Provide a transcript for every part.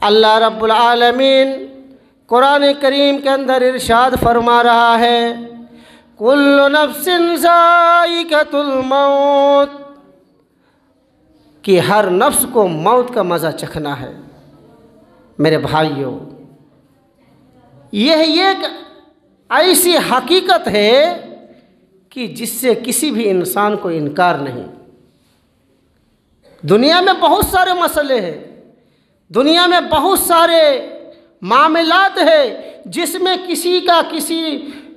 अल्लाह रब्बुल आलमीन कुरान करीम के अंदर इरशाद फरमा रहा है, कुल्लु नफ्सिन ज़ाइक़तुल मौत, कि हर नफ्स को मौत का मज़ा चखना है। मेरे भाइयों, यह एक ऐसी हकीकत है कि जिससे किसी भी इंसान को इनकार नहीं। दुनिया में बहुत सारे मसले हैं, दुनिया में बहुत सारे मामलात है जिसमें किसी का किसी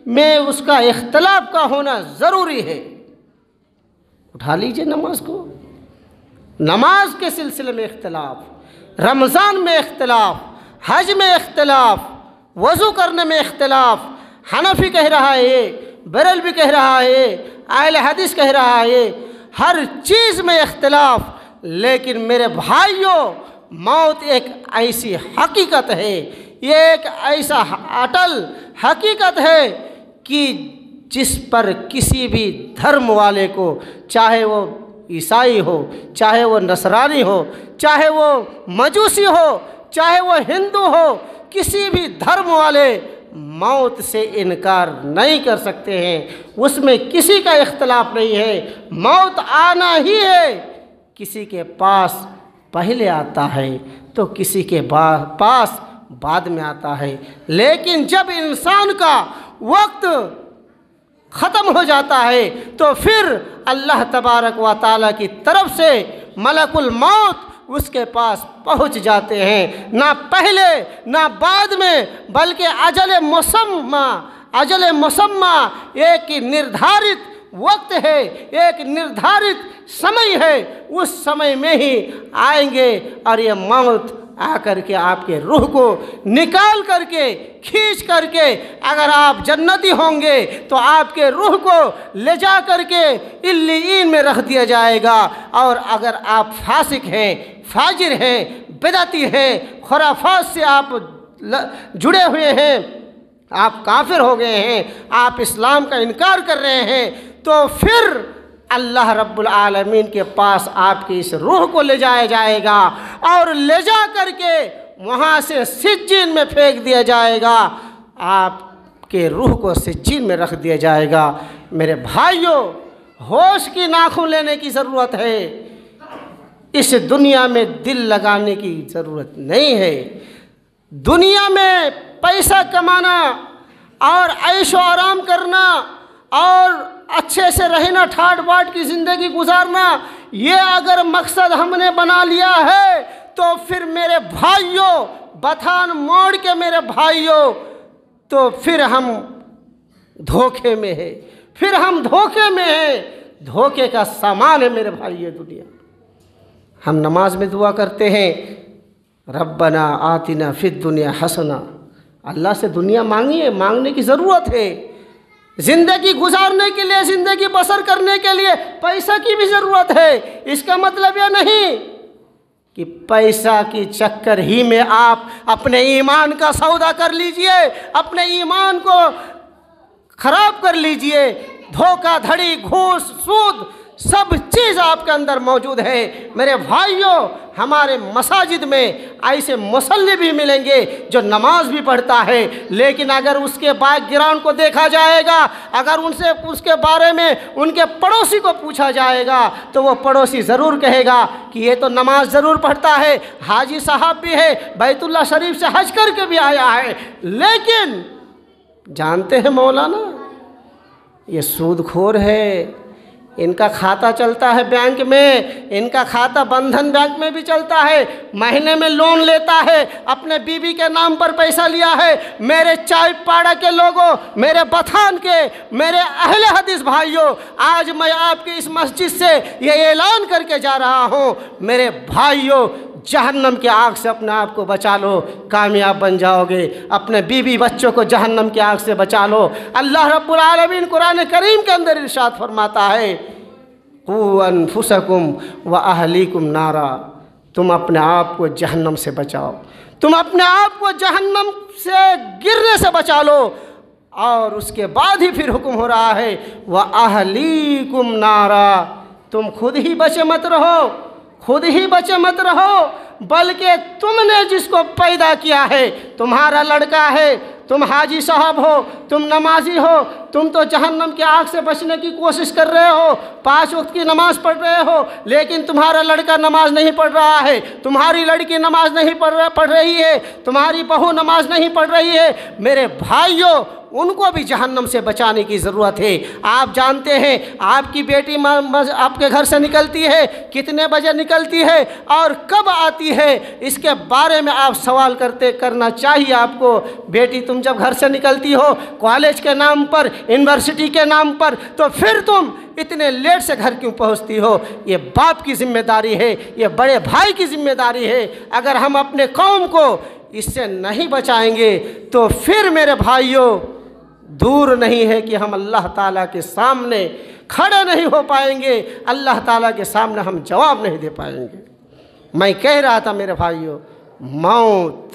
में उसका इख्तलाफ का होना ज़रूरी है। उठा लीजिए नमाज को, नमाज के सिलसिले में इख्तलाफ, रमज़ान में इख्तलाफ, हज में इख्तलाफ, वज़ू करने में इख्तलाफ। हनफी कह रहा है ये, बरेलवी कह रहा है, अहले हदीस कह रहा है, हर चीज़ में इख्तलाफ। लेकिन मेरे भाइयों, मौत एक ऐसी हकीकत है, ये एक ऐसा अटल हकीकत है कि जिस पर किसी भी धर्म वाले को, चाहे वो ईसाई हो, चाहे वो नसरानी हो, चाहे वो मजूसी हो, चाहे वो हिंदू हो, किसी भी धर्म वाले मौत से इनकार नहीं कर सकते हैं। उसमें किसी का इख्तलाफ नहीं है। मौत आना ही है। किसी के पास पहले आता है तो किसी के पास बाद में आता है। लेकिन जब इंसान का वक्त ख़त्म हो जाता है तो फिर अल्लाह तबारक व तआला की तरफ से मलकुल मौत उसके पास पहुंच जाते हैं। ना पहले ना बाद में, बल्कि अजल मुसम्मा एक निर्धारित वक्त है, एक निर्धारित समय है। उस समय में ही आएंगे और ये मौत आकर के आपके रूह को निकाल करके, खींच करके, अगर आप जन्नती होंगे तो आपके रूह को ले जा करके इल्लीन में रख दिया जाएगा। और अगर आप फासिक हैं, फाजिर हैं, बिदअती हैं, खुराफात से आप जुड़े हुए हैं, आप काफिर हो गए हैं, आप इस्लाम का इनकार कर रहे हैं, तो फिर अल्लाह रब्बुल आलमीन के पास आपकी इस रूह को ले जाया जाएगा और ले जा करके वहाँ से सिज्जीन में फेंक दिया जाएगा। आपके रूह को सिज्जीन में रख दिया जाएगा। मेरे भाइयों, होश की नाखुन लेने की ज़रूरत है। इस दुनिया में दिल लगाने की ज़रूरत नहीं है। दुनिया में पैसा कमाना और ऐशो आराम करना और अच्छे से रहना, ठाट बाट की ज़िंदगी गुजारना, ये अगर मकसद हमने बना लिया है तो फिर मेरे भाइयों, बथान मोड़ के मेरे भाइयों, तो फिर हम धोखे में है, फिर हम धोखे में हैं। धोखे का सामान है मेरे भाइयों दुनिया। हम नमाज में दुआ करते हैं, रब्बना आतिना फिद दुनिया हसना। अल्लाह से दुनिया मांगिए, मांगने की ज़रूरत है। ज़िंदगी गुजारने के लिए, ज़िंदगी बसर करने के लिए पैसा की भी ज़रूरत है। इसका मतलब यह नहीं कि पैसा की चक्कर ही में आप अपने ईमान का सौदा कर लीजिए, अपने ईमान को खराब कर लीजिए। धोखाधड़ी, घूस, सूद, सब चीज़ आपके अंदर मौजूद है। मेरे भाइयों, हमारे मसाजिद में ऐसे मुसल्ली भी मिलेंगे जो नमाज भी पढ़ता है, लेकिन अगर उसके बैकग्राउंड को देखा जाएगा, अगर उनसे उसके बारे में उनके पड़ोसी को पूछा जाएगा तो वो पड़ोसी ज़रूर कहेगा कि ये तो नमाज ज़रूर पढ़ता है, हाजी साहब भी है, बैतुल्लाह शरीफ से हज करके भी आया है, लेकिन जानते हैं मौलाना ये सूदखोर है। इनका खाता चलता है बैंक में, इनका खाता बंधन बैंक में भी चलता है, महीने में लोन लेता है, अपने बीवी के नाम पर पैसा लिया है। मेरे चाय पाड़ा के लोगों, मेरे बथान के, मेरे अहले हदीस भाइयों, आज मैं आपकी इस मस्जिद से ये ऐलान करके जा रहा हूँ, मेरे भाइयों, जहन्नम की आग से अपने आप को बचा लो, कामयाब बन जाओगे। अपने बीवी बच्चों को जहन्नम की आग से बचा लो। अल्लाह रब्बुल आलमीन कुरान करीम के अंदर इरशाद फरमाता है, कू अनफुसकुम व अहलीकुम नारा, तुम अपने आप को जहन्नम से बचाओ, तुम अपने आप को जहन्नम से गिरने से बचा लो। और उसके बाद ही फिर हुक्म हो रहा है, व अहलीकुम नारा, तुम खुद ही बचे मत रहो, खुद ही बचे मत रहो, बल्कि तुमने जिसको पैदा किया है, तुम्हारा लड़का है, तुम हाजी साहब हो, तुम नमाजी हो, तुम तो जहन्नम की आग से बचने की कोशिश कर रहे हो, 5 वक्त की नमाज़ पढ़ रहे हो, लेकिन तुम्हारा लड़का नमाज नहीं पढ़ रहा है, तुम्हारी लड़की नमाज नहीं पढ़ रही है, तुम्हारी बहू नमाज नहीं पढ़ रही है। मेरे भाइयों, उनको भी जहन्नम से बचाने की ज़रूरत है। आप जानते हैं आपकी बेटी आपके घर से निकलती है, कितने बजे निकलती है और कब आती है, इसके बारे में आप सवाल करना चाहिए आपको। बेटी तुम जब घर से निकलती हो कॉलेज के नाम पर, यूनिवर्सिटी के नाम पर, तो फिर तुम इतने लेट से घर क्यों पहुंचती हो? ये बाप की जिम्मेदारी है, ये बड़े भाई की जिम्मेदारी है। अगर हम अपने कौम को इससे नहीं बचाएंगे तो फिर मेरे भाइयों, दूर नहीं है कि हम अल्लाह ताला के सामने खड़े नहीं हो पाएंगे, अल्लाह ताला के सामने हम जवाब नहीं दे पाएंगे। मैं कह रहा था मेरे भाइयों, मौत,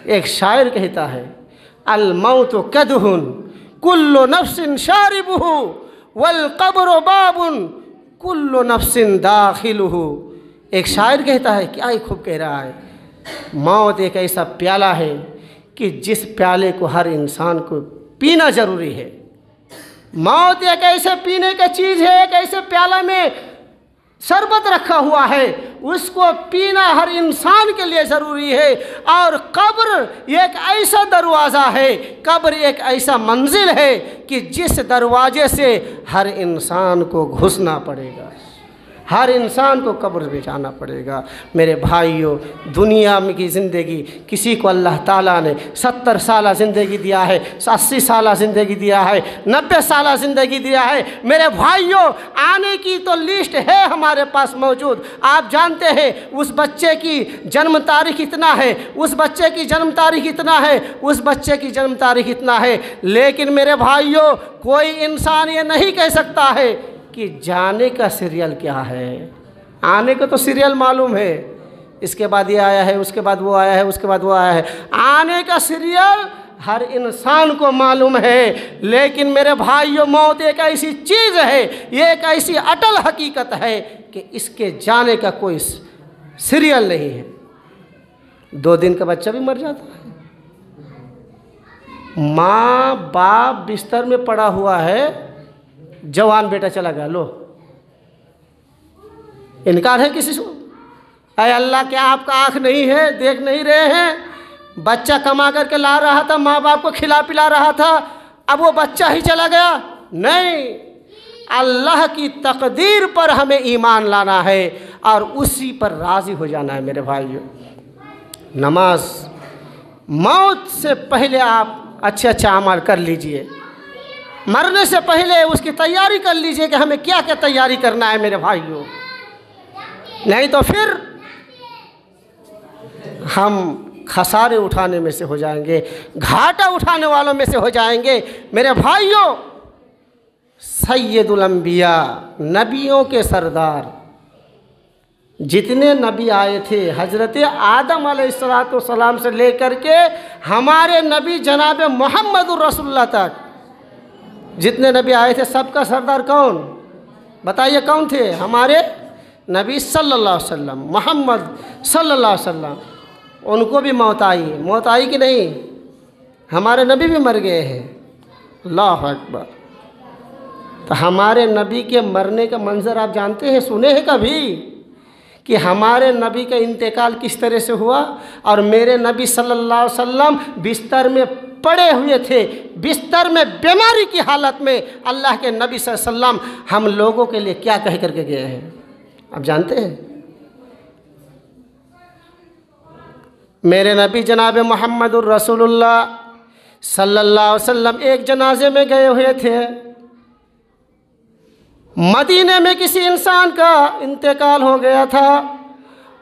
एक शायर कहता है, अल मौत कदहुन कुल्लु नफ्सिन शारिबुहु वल कब्र बाबुन कुल्लु नफ्सिन दाखिलुहु। एक शायर कहता है, क्या ही खूब कह रहा है, मौत एक ऐसा प्याला है कि जिस प्याले को हर इंसान को पीना जरूरी है। मौत एक ऐसे पीने की चीज़ है, एक ऐसे प्याला में शरबत रखा हुआ है, उसको पीना हर इंसान के लिए ज़रूरी है। और कब्र एक ऐसा दरवाज़ा है, कब्र एक ऐसा मंजिल है कि जिस दरवाजे से हर इंसान को घुसना पड़ेगा, हर इंसान को कब्र में जाना पड़ेगा। मेरे भाइयों, दुनिया में की ज़िंदगी, किसी को अल्लाह ताला ने 70 साल ज़िंदगी दिया है, 80 साल ज़िंदगी दिया है, 90 साल ज़िंदगी दिया है। मेरे भाइयों, आने की तो लिस्ट है हमारे पास मौजूद। आप जानते हैं उस बच्चे की जन्म तारीख इतना है, उस बच्चे की जन्म तारीख इतना है, उस बच्चे की जन्म तारीख इतना है, लेकिन मेरे भाइयों, कोई इंसान ये नहीं कह सकता है कि जाने का सीरियल क्या है। आने का तो सीरियल मालूम है, इसके बाद ये आया है, उसके बाद वो आया है, उसके बाद वो आया है। आने का सीरियल हर इंसान को मालूम है, लेकिन मेरे भाइयों, मौत एक ऐसी चीज़ है, ये एक ऐसी अटल हकीकत है कि इसके जाने का कोई सीरियल नहीं है। 2 दिन का बच्चा भी मर जाता है, माँ बाप बिस्तर में पड़ा हुआ है, जवान बेटा चला गया, लो इनकार है किसी को? अरे अल्लाह, क्या आपका आँख नहीं है, देख नहीं रहे हैं? बच्चा कमा करके ला रहा था, माँ बाप को खिला पिला रहा था, अब वो बच्चा ही चला गया? नहीं, अल्लाह की तकदीर पर हमें ईमान लाना है और उसी पर राज़ी हो जाना है। मेरे भाइयों, नमाज, मौत से पहले आप अच्छे अमल कर लीजिए, मरने से पहले उसकी तैयारी कर लीजिए कि हमें क्या क्या तैयारी करना है मेरे भाइयों, नहीं तो फिर हम खसारे उठाने में से हो जाएंगे, घाटा उठाने वालों में से हो जाएंगे। मेरे भाइयों, सैयदुल अंबिया, नबियों के सरदार, जितने नबी आए थे, हज़रत आदम अलैहिस्सलाम से लेकर के हमारे नबी जनाब मोहम्मदुर रसूलुल्लाह तक जितने नबी आए थे, सबका सरदार कौन? बताइए कौन थे? हमारे नबी सल्लल्लाहु अलैहि वसल्लम, मोहम्मद सल्लल्लाहु अलैहि वसल्लम। उनको भी मौत आई कि नहीं? हमारे नबी भी मर गए हैं। अल्लाह अकबर। तो हमारे नबी के मरने का मंजर आप जानते हैं, सुने हैं कभी कि हमारे नबी का इंतकाल किस तरह से हुआ? और मेरे नबी सल्लल्लाहु अलैहि वसल्लम बिस्तर में पड़े हुए थे, बिस्तर में बीमारी की हालत में अल्लाह के नबी सल्लल्लाहु अलैहि वसल्लम हम लोगों के लिए क्या कह करके गए हैं, आप जानते हैं? मेरे नबी जनाब मोहम्मदुर रसूलुल्लाह सल्लल्लाहु अलैहि वसल्लम एक जनाजे में गए हुए थे। मदीने में किसी इंसान का इंतकाल हो गया था,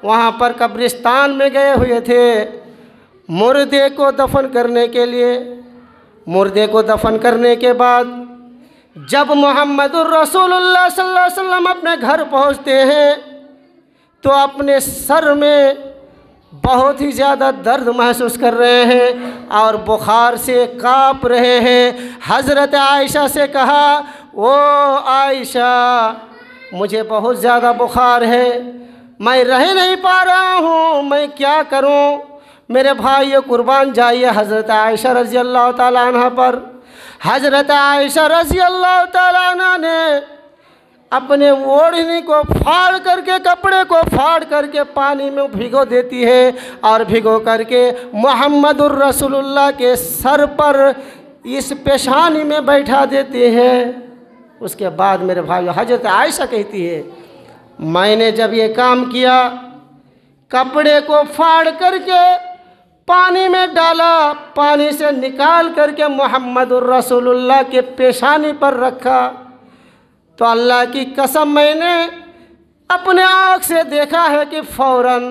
वहाँ पर कब्रिस्तान में गए हुए थे मुर्दे को दफन करने के लिए। मुर्दे को दफन करने के बाद जब मोहम्मदुर रसूलुल्लाह सल्लल्लाहु अलैहि वसल्लम अपने घर पहुँचते हैं तो अपने सर में बहुत ही ज़्यादा दर्द महसूस कर रहे हैं और बुखार से काँप रहे हैं। हज़रत आयशा से कहा, ओ आयशा, मुझे बहुत ज़्यादा बुखार है, मैं रह नहीं पा रहा हूँ, मैं क्या करूँ। मेरे भाइयों कुर्बान जाइए हज़रत आयशा रज़ी अल्लाह ताला अन्हा पर। हज़रत आयशा रज़ी अल्लाह ताला अन्हा ने अपने ओढ़नी को फाड़ करके, कपड़े को फाड़ करके पानी में भिगो देती है और भिगो करके मुहम्मदुर रसूलुल्लाह के सर पर इस पेशानी में बैठा देते हैं। उसके बाद मेरे भाइयों हज़रत आयशा कहती है, मैंने जब ये काम किया, कपड़े को फाड़ करके पानी में डाला, पानी से निकाल करके मुहम्मदुर रसूलुल्लाह के पेशानी पर रखा, तो अल्लाह की कसम मैंने अपने आँख से देखा है कि फ़ौरन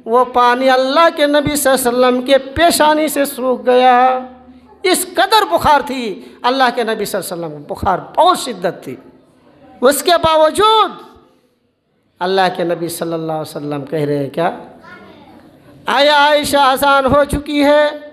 वो पानी अल्लाह के नबी सल्लल्लाहु अलैहि वसल्लम के पेशानी से सूख गया। इस कदर बुखार थी अल्लाह के नबी सल्लल्लाहु अलैहि वसल्लम, बुखार बहुत शिद्दत थी। उसके बावजूद अल्लाह के नबी सल्लल्लाहु अलैहि वसल्लम कह रहे हैं, क्या आया आयशा अज़ान हो चुकी है?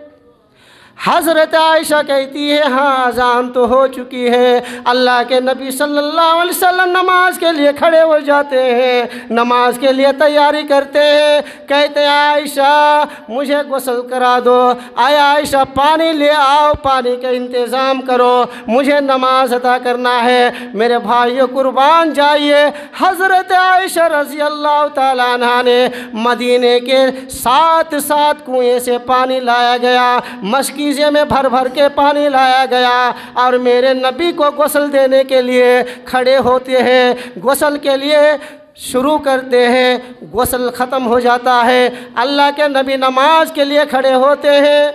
हज़रत आयशा कहती है, हाँ अज़ान तो हो चुकी है। अल्लाह के नबी सल्लल्लाहु अलैहि वसल्लम नमाज के लिए खड़े हो जाते हैं, नमाज के लिए तैयारी करते हैं। कहते हैं, आयशा मुझे गुस्ल करा दो, आया आयशा पानी ले आओ, पानी का इंतज़ाम करो, मुझे नमाज अदा करना है। मेरे भाइयों कुर्बान जाइए, हज़रत आयशा रज़ी अल्लाह ताला अन्हा ने मदीने के 7 कुएँ से पानी लाया गया, मशकीज़े में भर भर के पानी लाया गया और मेरे नबी को गुस्ल देने के लिए खड़े होते हैं, गुस्ल के लिए शुरू करते हैं। गुस्ल ख़त्म हो जाता है, अल्लाह के नबी नमाज के लिए खड़े होते हैं,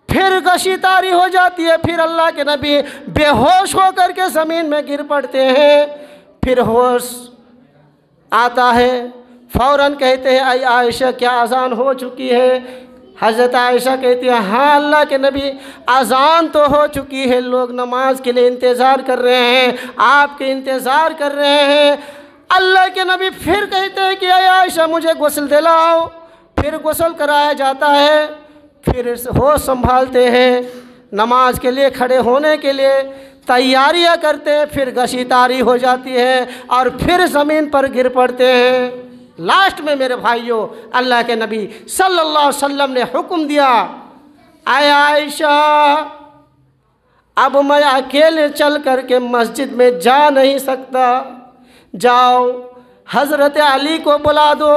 फिर गशी तारी हो जाती है, फिर अल्लाह के नबी बेहोश होकर के ज़मीन में गिर पड़ते हैं। फिर होश आता है, फ़ौरन कहते हैं, आई आयशा क्या अज़ान हो चुकी है? हज़रत आयशा कहती है, हाँ अल्लाह के नबी अज़ान तो हो चुकी है, लोग नमाज के लिए इंतज़ार कर रहे हैं, आपके इंतज़ार कर रहे हैं। अल्लाह के नबी फिर कहते हैं कि अय आयशा मुझे गुस्ल दिलाओ, फिर गुस्ल कराया जाता है, फिर होश संभालते हैं, नमाज के लिए खड़े होने के लिए तैयारियां करते हैं, फिर गशी तारी हो जाती है और फिर ज़मीन पर गिर पड़ते हैं। लास्ट में मेरे भाइयों अल्लाह के नबी सल्लल्लाहु अलैहि वसल्लम ने हुक्म दिया, आय आयशा अब मैं अकेले चल कर के मस्जिद में जा नहीं सकता, जाओ हज़रत अली को बुला दो,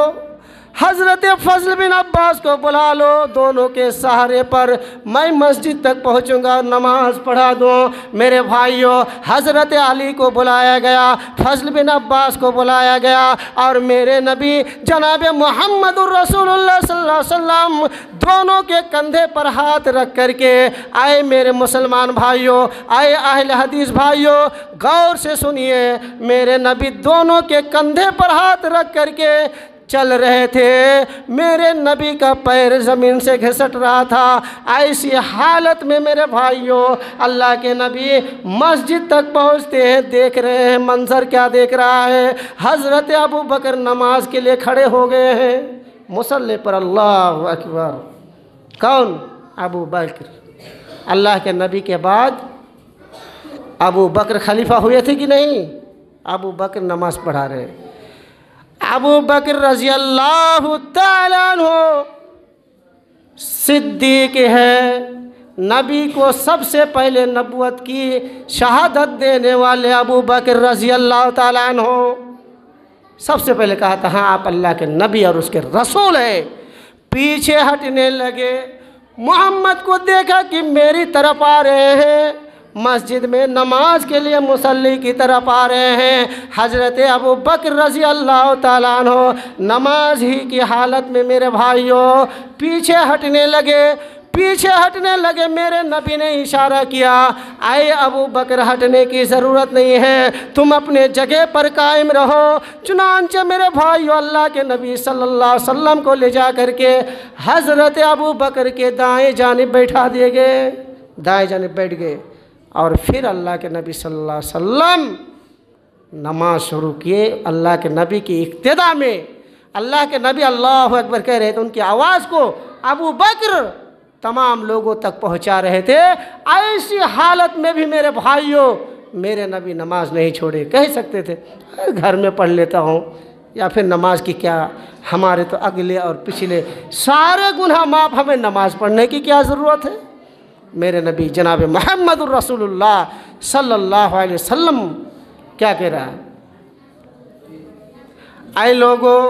हज़रत फ़ज़ल बिन अब्बास को बुला लो, दोनों के सहारे पर मैं मस्जिद तक पहुंचूंगा, नमाज पढ़ा दूँ। मेरे भाइयों हज़रत अली को बुलाया गया, फ़ज़ल बिन अब्बास को बुलाया गया और मेरे नबी जनाब मुहम्मदुर रसूलुल्लाह सल्लल्लाहु अलैहि वसल्लम दोनों के कंधे पर हाथ रख करके, आए मेरे मुसलमान भाइयों, आए अहले हदीस भाइयों, गौर से सुनिए, मेरे नबी दोनों के कंधे पर हाथ रख करके चल रहे थे। मेरे नबी का पैर ज़मीन से घिसट रहा था। ऐसी हालत में मेरे भाइयों अल्लाह के नबी मस्जिद तक पहुँचते हैं, देख रहे हैं मंजर क्या देख रहा है, हज़रत अबू बकर नमाज के लिए खड़े हो गए हैं मुसल्ले पर। अल्लाह अकबर। कौन? अबू बकर। अल्लाह के नबी के बाद अबू बकर खलीफा हुए थे कि नहीं? अबू बकर नमाज पढ़ा रहे। अबू बकर रज़ी अल्लाह ताला अन्हु सिद्दीक़ है, नबी को सबसे पहले नबूवत की शहादत देने वाले अबू बकर रज़ी अल्लाह ताला अन्हु सबसे पहले कहा था, हाँ आप अल्लाह के नबी और उसके रसूल हैं। पीछे हटने लगे, मोहम्मद को देखा कि मेरी तरफ आ रहे हैं, मस्जिद में नमाज के लिए मुसल्ली की तरफ आ रहे हैं। हज़रत अबू बकर रज़ी अल्लाह ताला अन्हु नमाज ही की हालत में मेरे भाइयों पीछे हटने लगे, पीछे हटने लगे। मेरे नबी ने इशारा किया, आए अबू बकर हटने की ज़रूरत नहीं है, तुम अपने जगह पर कायम रहो। चुनांचे मेरे भाइयों अल्लाह के नबी सल्लल्लाहु अलैहि वसल्लम को ले जा करके हज़रत अबू बकर के दाएँ जानिब बैठा दिए गए, दाएँ जानिब बैठ गए और फिर अल्लाह के नबी सल्लल्लाहु अलैहि वसल्लम नमाज शुरू किए। अल्लाह के नबी की इक्तिदा में अल्लाह के नबी अल्लाह अकबर कह रहे थे, उनकी आवाज़ को अबू बकर तमाम लोगों तक पहुंचा रहे थे। ऐसी हालत में भी मेरे भाइयों मेरे नबी नमाज नहीं छोड़े। कह सकते थे घर में पढ़ लेता हूँ, या फिर नमाज की क्या, हमारे तो अगले और पिछले सारे गुनाह माफ़, हमें नमाज पढ़ने की क्या ज़रूरत है। मेरे नबी जनाब मुहम्मदुर रसूलुल्लाह सल्लल्लाहु अलैहि वसल्लम क्या कह रहा है, आए लोगों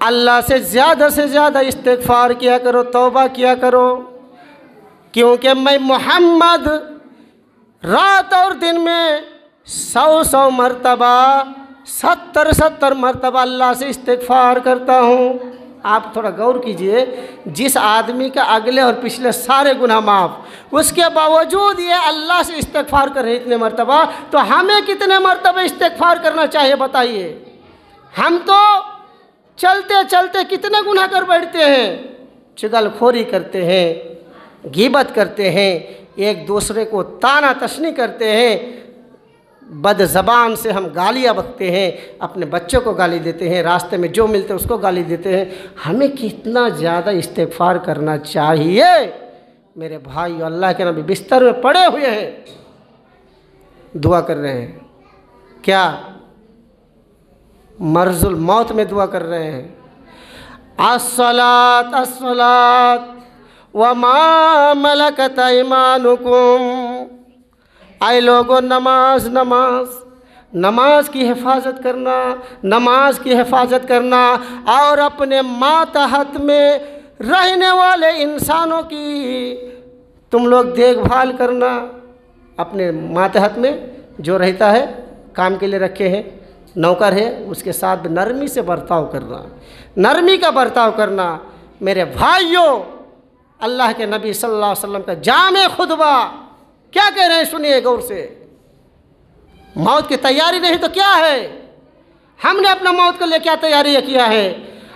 अल्लाह से ज़्यादा इस्तिग़फ़ार किया करो, तौबा किया करो, क्योंकि मैं मोहम्मद रात और दिन में 100 मरतबा 70 मरतबा अल्लाह से इस्तिग़फ़ार करता हूँ। आप थोड़ा गौर कीजिए, जिस आदमी का अगले और पिछले सारे गुनाह माफ़, उसके बावजूद ये अल्लाह से इस्तिग़फ़ार कर रहे इतने मरतबा, तो हमें कितने मरतबा इस्तिग़फ़ार करना चाहिए बताइए। हम तो चलते चलते कितने गुनाह कर बैठते हैं, चुगलखोरी करते हैं, गीबत करते हैं, एक दूसरे को ताना तशनी करते हैं, बद ज़बान से हम गालियाँ बकते हैं, अपने बच्चों को गाली देते हैं, रास्ते में जो मिलते हैं उसको गाली देते हैं। हमें कितना ज़्यादा इस्तिग़फ़ार करना चाहिए। मेरे भाई अल्लाह के नबी बिस्तर में पड़े हुए हैं, दुआ कर रहे हैं, क्या मर्ज़ुल मौत में दुआ कर रहे हैं, अस्सलात अस्सलात व मा मलकत ऐमानुकुम। आए लोगों नमाज नमाज नमाज की हिफाजत करना, नमाज की हिफाजत करना, और अपने मातहत में रहने वाले इंसानों की तुम लोग देखभाल करना। अपने मातहत में जो रहता है, काम के लिए रखे हैं, नौकर है, उसके साथ नरमी से बर्ताव करना, नरमी का बर्ताव करना। मेरे भाइयों अल्लाह के नबी सल्लल्लाहु अलैहि वसल्लम का जामे खुतबा क्या कह रहे हैं, सुनिए गौर से। मौत की तैयारी नहीं तो क्या है, हमने अपना मौत के लिए क्या तैयारी किया है।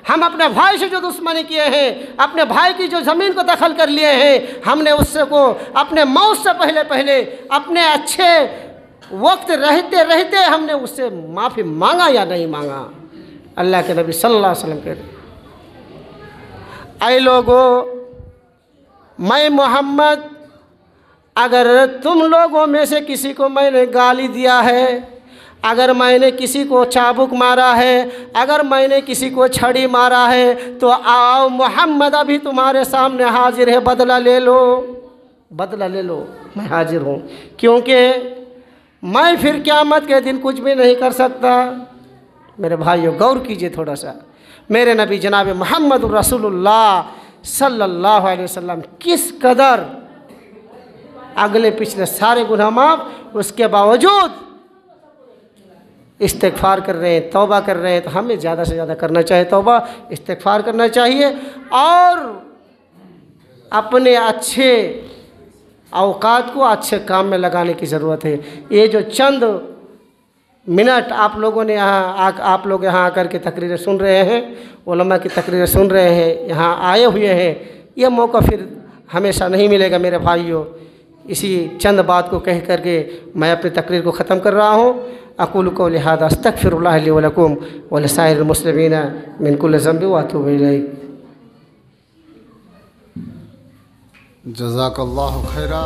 हम अपने भाई से जो दुश्मनी किए हैं, अपने भाई की जो ज़मीन को दखल कर लिए हैं, हमने उससे को अपने मौत से पहले अपने अच्छे वक्त रहते रहते हमने उससे माफ़ी मांगा या नहीं मांगा। अल्लाह के नबी सल्लल्लाहु अलैहि वसल्लम कह रहे, ऐ लोगों मैं मोहम्मद, अगर तुम लोगों में से किसी को मैंने गाली दिया है, अगर मैंने किसी को चाबुक मारा है, अगर मैंने किसी को छड़ी मारा है, तो आओ मोहम्मद अभी तुम्हारे सामने हाजिर है, बदला ले लो, बदला ले लो, मैं हाजिर हूँ। क्योंकि मैं फिर क़यामत के दिन कुछ भी नहीं कर सकता। मेरे भाइयों गौर कीजिए थोड़ा सा, मेरे नबी जनाब मुहम्मद रसूलुल्लाह सल्लल्लाहु अलैहि वसल्लम किस कदर अगले पिछले सारे गुनाह माफ़, उसके बावजूद इस्तिग़फ़ार कर रहे हैं, तौबा कर रहे हैं। तो हमें ज़्यादा से ज़्यादा करना चाहिए, तौबा इस्तिग़फ़ार करना चाहिए, और अपने अच्छे औकात को अच्छे काम में लगाने की ज़रूरत है। ये जो चंद मिनट आप लोगों ने आप लोग यहाँ आकर के तकरीरें सुन रहे हैं, उलमा की तकरीरें सुन रहे हैं, यहाँ आए हुए हैं, ये मौका फिर हमेशा नहीं मिलेगा मेरे भाइयों। इसी चंद बात को कह करके मैं अपनी तकरीर को ख़त्म कर रहा हूँ। अक़ूलु क़ौली हाज़ा अस्तग़फ़िरुल्लाह ली व लकुम व लिसाइरिल मुस्लिमीना मिन कुल्लि ज़ंबिन व अतूबु इलैह। जज़ाकल्लाहु खैरा।